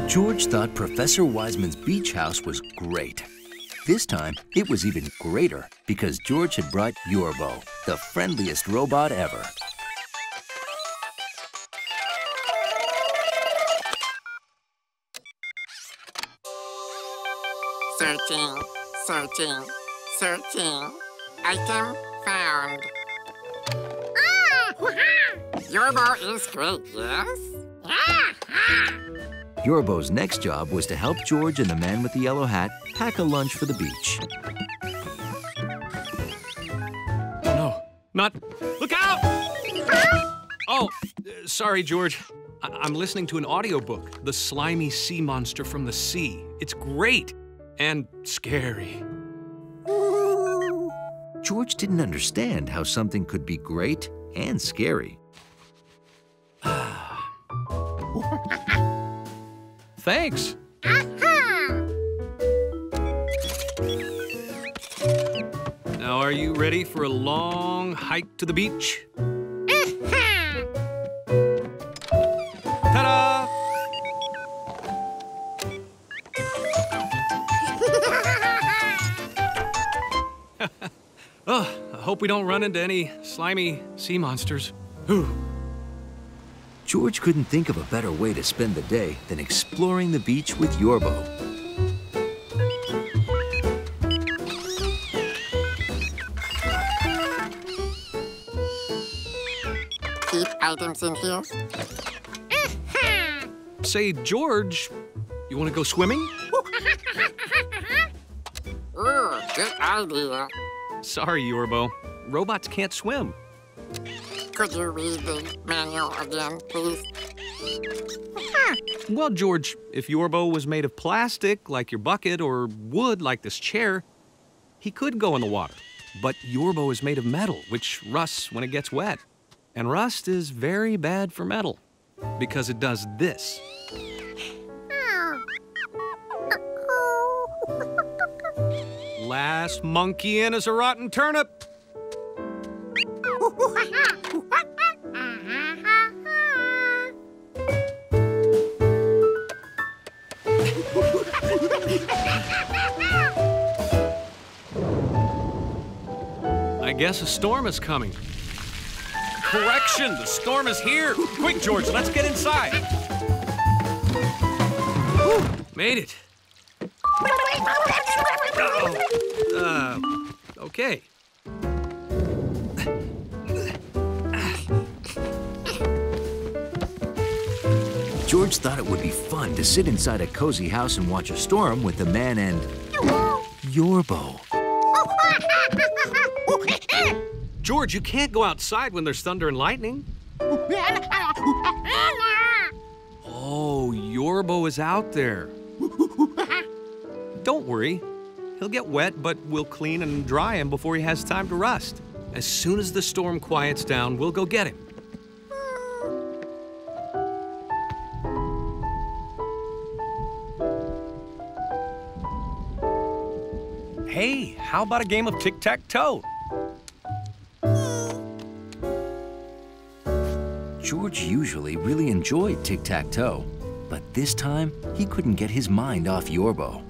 George thought Professor Wiseman's beach house was great. This time, it was even greater because George had brought Yorbo, the friendliest robot ever. Searching, searching, searching. Item found. Yorbo is great, yes? Yorbo's next job was to help George and the man with the yellow hat pack a lunch for the beach. No, not... Look out! Oh, sorry, George. I'm listening to an audiobook, The Slimy Sea Monster from the Sea. It's great and scary. George didn't understand how something could be great and scary. Thanks. Now, are you ready for a long hike to the beach? Ta-da! Oh, I hope we don't run into any slimy sea monsters. Whew. George couldn't think of a better way to spend the day than exploring the beach with Yorbo. Keep items in here. Say, George, you want to go swimming? Ooh, good idea. Sorry, Yorbo. Robots can't swim. Could you read the manual again, please? Well, George, if Yorbo was made of plastic, like your bucket, or wood, like this chair, he could go in the water. But Yorbo is made of metal, which rusts when it gets wet. And rust is very bad for metal, because it does this. Last monkey in is a rotten turnip. I guess a storm is coming. Correction, the storm is here. Quick, George, let's get inside. Whew, made it. Okay. George thought it would be fun to sit inside a cozy house and watch a storm with the man and Yorbo. George, you can't go outside when there's thunder and lightning. Oh, Yorbo is out there. Don't worry. He'll get wet, but we'll clean and dry him before he has time to rust. As soon as the storm quiets down, we'll go get him. Hey, how about a game of tic-tac-toe? George usually really enjoyed tic-tac-toe, but this time he couldn't get his mind off Yorbo.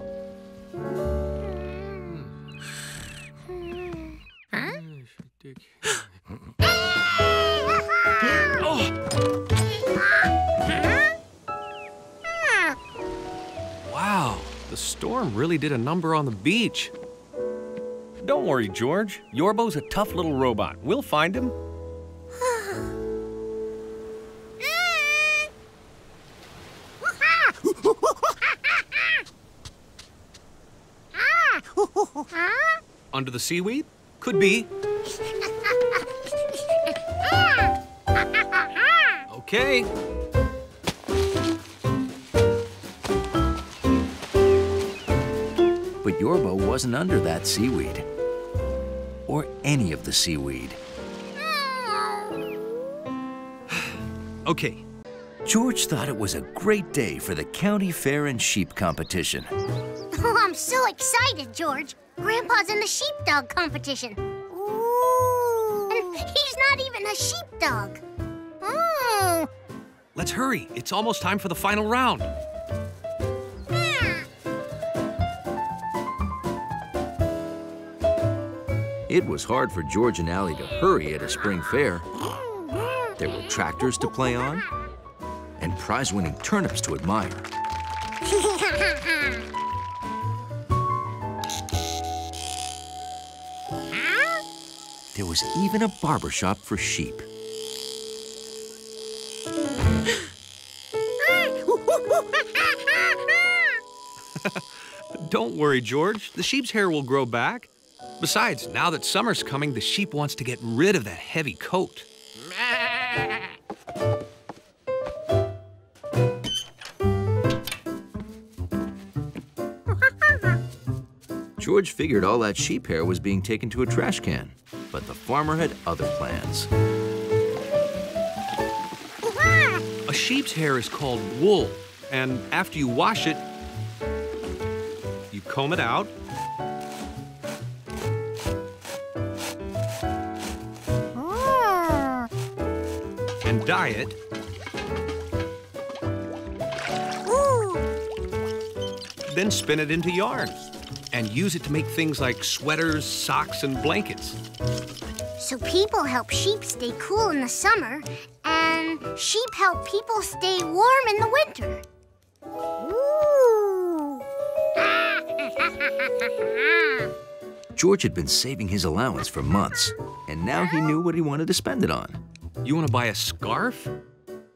Wow, the storm really did a number on the beach. Don't worry, George. Yorbo's a tough little robot. We'll find him. Under the seaweed? Could be. Okay. But Yorbo wasn't under that seaweed. Or any of the seaweed. Okay. George thought it was a great day for the county fair and sheep competition. Oh, I'm so excited, George. Grandpa's in the sheepdog competition. Ooh. And he's not even a sheepdog. Oh. Let's hurry. It's almost time for the final round. It was hard for George and Allie to hurry at a spring fair. There were tractors to play on and prize-winning turnips to admire. There was even a barber shop for sheep. Don't worry, George. The sheep's hair will grow back. Besides, now that summer's coming, the sheep wants to get rid of that heavy coat. George figured all that sheep hair was being taken to a trash can, but the farmer had other plans. A sheep's hair is called wool, and after you wash it, you comb it out. And dye it. Then spin it into yarn and use it to make things like sweaters, socks, and blankets. So people help sheep stay cool in the summer, and sheep help people stay warm in the winter. Ooh. George had been saving his allowance for months, and now he knew what he wanted to spend it on. You want to buy a scarf?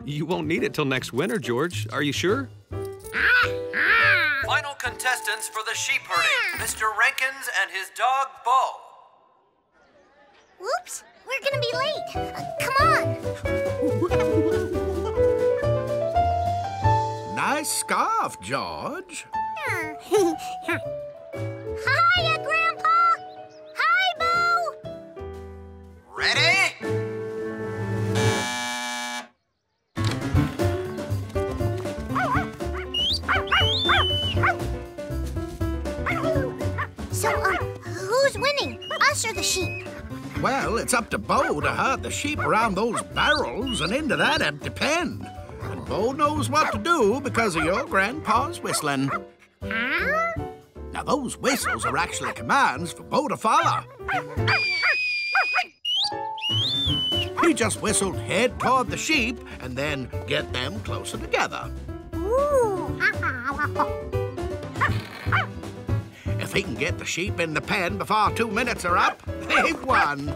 You won't need it till next winter, George. Are you sure? Final contestants for the sheep herding, Mr. Rankins and his dog, Bo. Whoops, we're gonna be late. Come on. Nice scarf, George. Hiya, Grandpa. Hi, Bo. Ready? So, who's winning, us or the sheep? Well, it's up to Bo to herd the sheep around those barrels and into that empty pen. And Bo knows what to do because of your grandpa's whistling. Now, those whistles are actually commands for Bo to follow. He just whistled head toward the sheep and then get them closer together. If he can get the sheep in the pen before 2 minutes are up, they've won.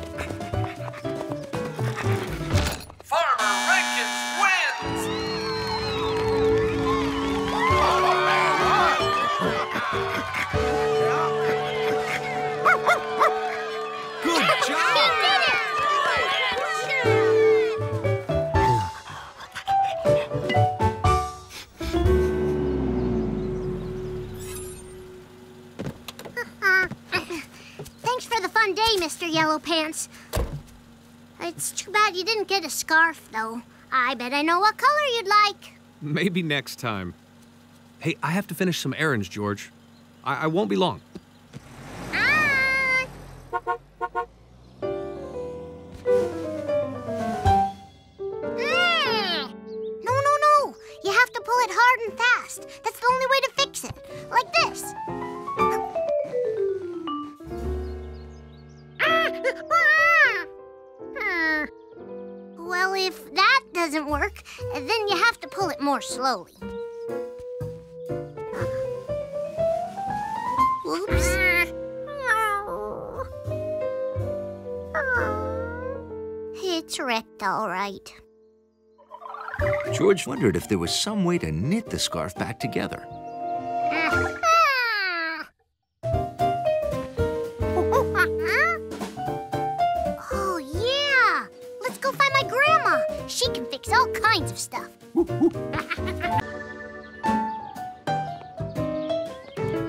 Farmer Rankins wins! Good job! Thanks for the fun day, Mr. Yellow Pants. It's too bad you didn't get a scarf, though. I bet I know what color you'd like. Maybe next time. Hey, I have to finish some errands, George. I won't be long. Ah! No. You have to pull it hard and fast. That's the only way to fix it. Like this. Well, if that doesn't work, then you have to pull it more slowly. Oops. It's wrecked all right. George wondered if there was some way to knit the scarf back together. Oh, yeah! Let's go find my grandma. She can fix all kinds of stuff.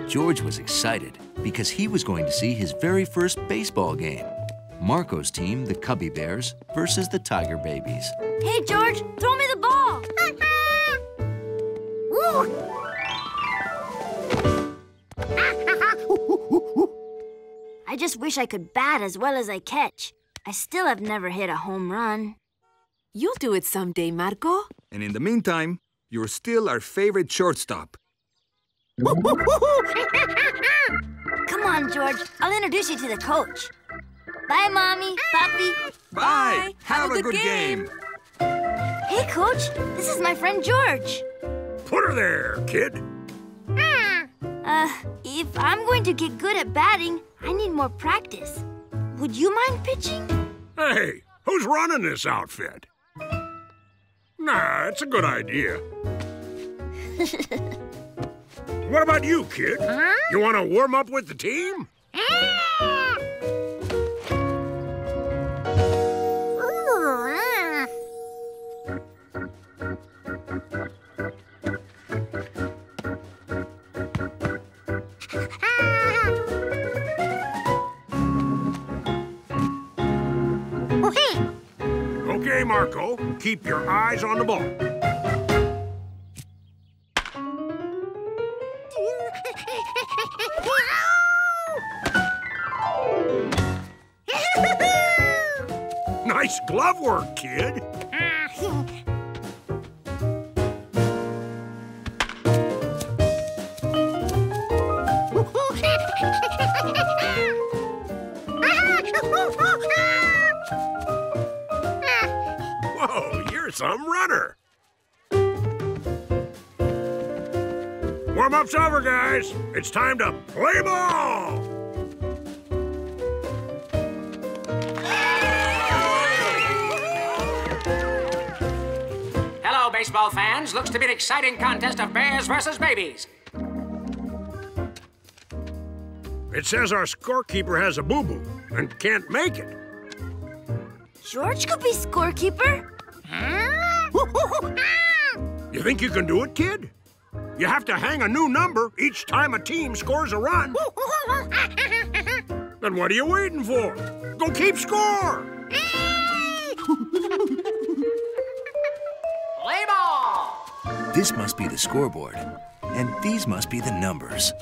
George was excited because he was going to see his very first baseball game. Marco's team, the Cubby Bears, versus the Tiger Babies. Hey, George, throw me the ball. I just wish I could bat as well as I catch. I still have never hit a home run. You'll do it someday, Marco. And in the meantime, you're still our favorite shortstop. Come on, George. I'll introduce you to the coach. Bye, Mommy, Papi. Bye. Have a good game. Hey, Coach. This is my friend George. Put her there, kid. If I'm going to get good at batting, I need more practice. Would you mind pitching? Hey, who's running this outfit? Nah, it's a good idea. What about you, kid? You want to warm up with the team? Okay, Marco, keep your eyes on the ball. Nice glove work, kid. Whoa, you're some runner. Warm-up's over, guys. It's time to play ball. Hello, baseball fans. Looks to be an exciting contest of bears versus babies. It says our scorekeeper has a boo-boo and can't make it. George could be scorekeeper. You think you can do it, kid? You have to hang a new number each time a team scores a run. Then what are you waiting for? Go keep score! Play ball! This must be the scoreboard, and these must be the numbers.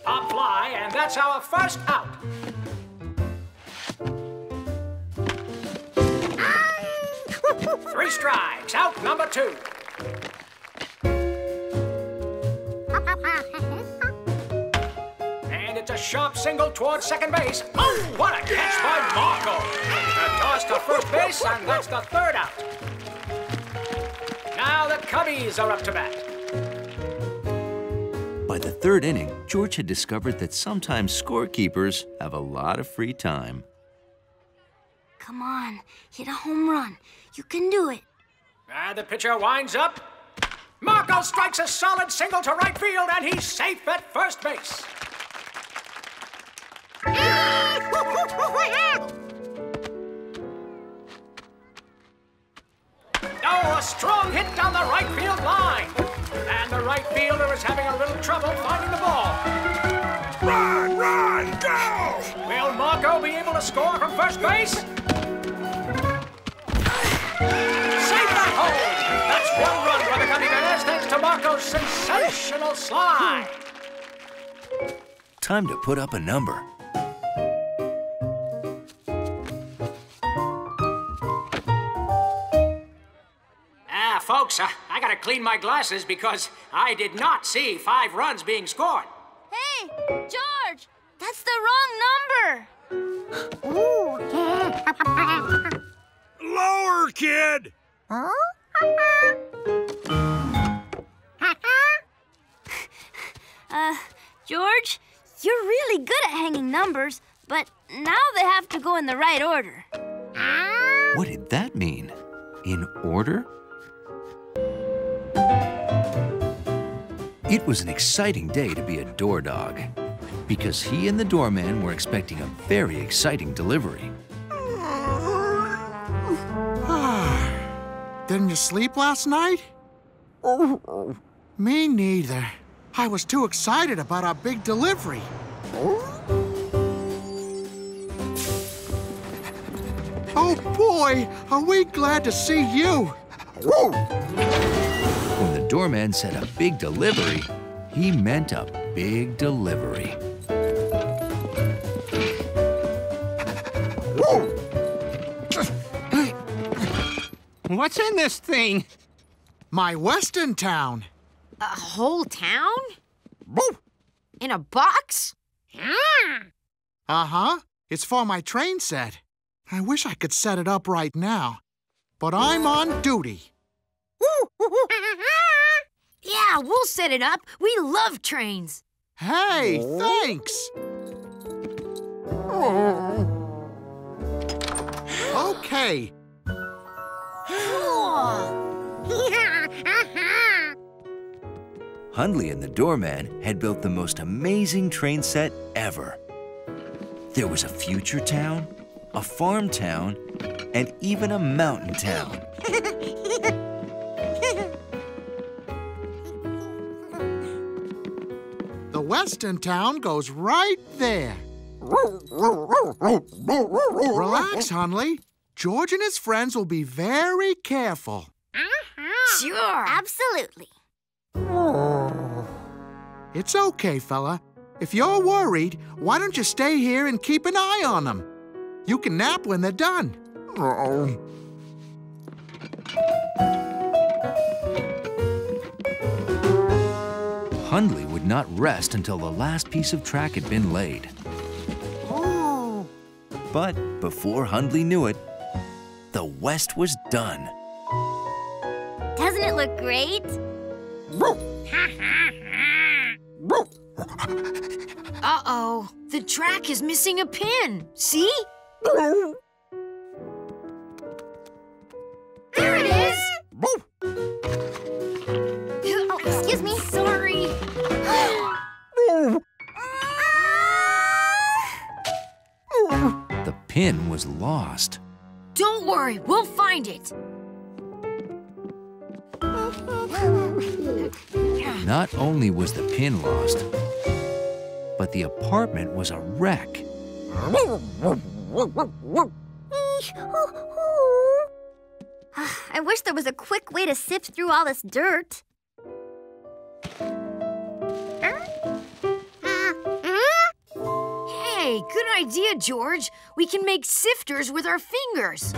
Pop fly, and that's our first out. Three strikes, out number 2. And it's a sharp single towards second base. Oh, what a catch by Marco! A toss to first base, and that's the third out. Now the Cubbies are up to bat. By the third inning, George had discovered that sometimes scorekeepers have a lot of free time. Come on, hit a home run. You can do it. And the pitcher winds up. Marco strikes a solid single to right field, and he's safe at first base. Oh, a strong hit down the right field line. And the right fielder is having a little trouble finding the ball. Run, run, go! Will Marco be able to score from first base? Save that hole! That's one run for the Cubby Bears thanks to Marco's sensational slide. Time to put up a number. Folks, I gotta clean my glasses because I did not see 5 runs being scored. Hey, George! That's the wrong number! Lower, kid! George, you're really good at hanging numbers, but now they have to go in the right order. What did that mean? In order? It was an exciting day to be a door dog because he and the doorman were expecting a very exciting delivery. Didn't you sleep last night? Me neither. I was too excited about our big delivery. Oh boy, are we glad to see you. When the doorman said a big delivery, he meant a big delivery. What's in this thing? My Western town. A whole town? In a box? Uh-huh. It's for my train set. I wish I could set it up right now, but I'm on duty. Yeah, we'll set it up. We love trains. Hey, thanks. Okay. Hundley and the doorman had built the most amazing train set ever. There was a future town, a farm town, and even a mountain town. The western town goes right there. Relax, Hundley. George and his friends will be very careful. Sure. Absolutely. It's okay, fella. If you're worried, why don't you stay here and keep an eye on them? You can nap when they're done. Hundley would not rest until the last piece of track had been laid. Oh. But before Hundley knew it, the West was done. Doesn't it look great? Uh-oh. The track is missing a pin. See? There it is! Oh, excuse me. Sorry. The pin was lost. Don't worry, we'll find it. Not only was the pin lost, but the apartment was a wreck. I wish there was a quick way to sift through all this dirt. Hey, good idea, George. We can make sifters with our fingers.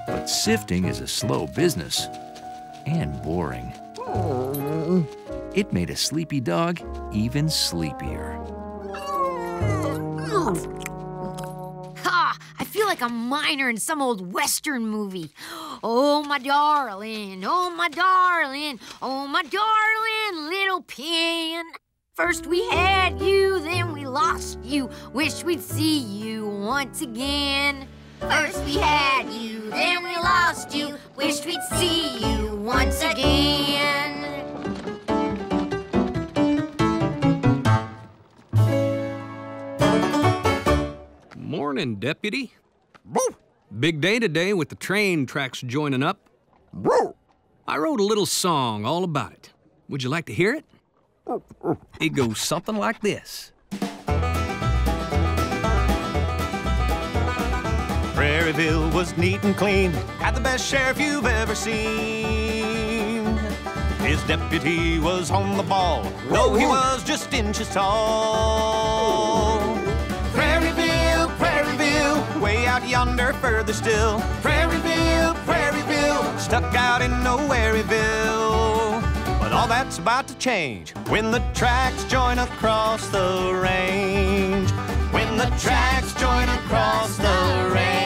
But sifting is a slow business and boring. It made a sleepy dog even sleepier. Ha! I feel like a miner in some old Western movie. Oh, my darling, oh, my darling, oh, my darling little pin. First we had you, then we lost you. Wish we'd see you once again. First we had you, then we lost you. Wished we'd see you once again. Morning, Deputy. Big day today with the train tracks joining up. I wrote a little song all about it. Would you like to hear it? It goes something like this. Prairieville was neat and clean, had the best sheriff you've ever seen. His deputy was on the ball, though he was just inches tall. Prairieville, Prairieville, way out yonder further still. Prairieville, Prairieville, stuck out in Nowhereville. But all that's about to change when the tracks join across the range. When the tracks join across the range.